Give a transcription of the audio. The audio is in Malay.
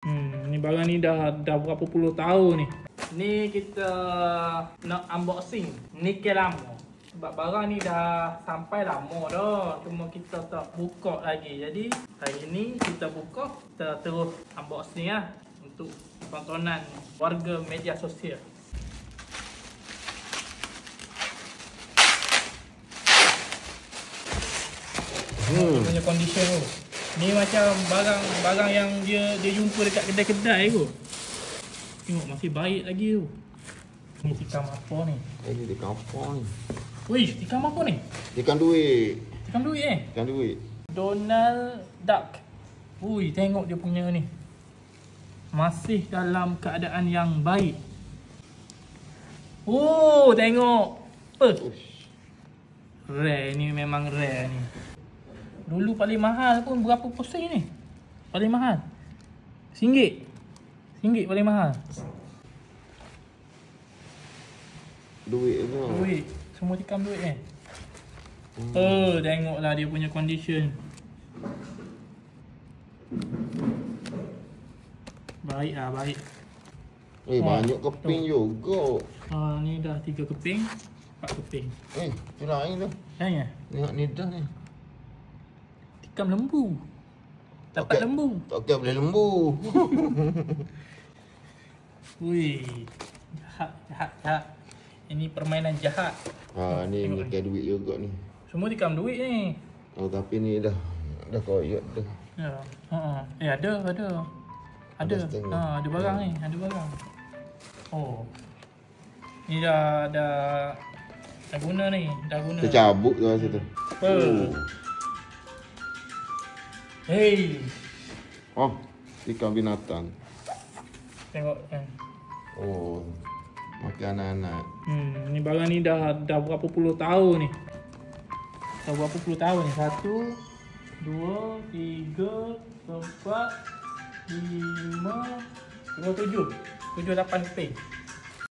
Ni barang ni dah berapa puluh tahun ni. Ni kita nak unboxing nikel lama. Sebab barang ni dah sampai lama dah, cuma kita tak buka lagi. Jadi hari ni kita buka, kita terus unboxing lah untuk tontonan warga media sosial. Punya condition tu. Ni macam barang yang dia jumpa dekat kedai-kedai tu. Tengok masih baik lagi tu. Ni tikam apa ni? Ini tikam apa ni? Wih, tikam apa ni? Tikam duit. Tikam duit Tikam duit. Donald Duck. Ui, tengok dia punya ni. Masih dalam keadaan yang baik. Oh, tengok. Apa? Rare ni, memang rare ni. Dulu paling mahal pun berapa pusing ni? Paling mahal RM1 paling mahal. Duit tu. Duit. Semua tikam duit tengoklah dia punya condition. Baik lah, baik. Banyak keping juga. Ni dah 3 keping, 4 keping. Tu lain tu. Lain Tengok ni dah ni. Tikam lembu. Dapat lembu. Okey, boleh lembu. Wih. Jahat. Ini permainan jahat. Ni pakai duit juga ni. Semua tikam duit ni. Tapi ni dah koyak dah. Ya. Ada. Ada barang ni, ada barang. Ni dah guna ni, Tercabut tu rasa tu. Hey. Tikam binatang. Tengok kan. Makan anak-anak. Ni barang ni dah berapa puluh tahun ni. Dah berapa puluh tahun ni. 1, 2, 3, 4, 5, 7, 8 keping.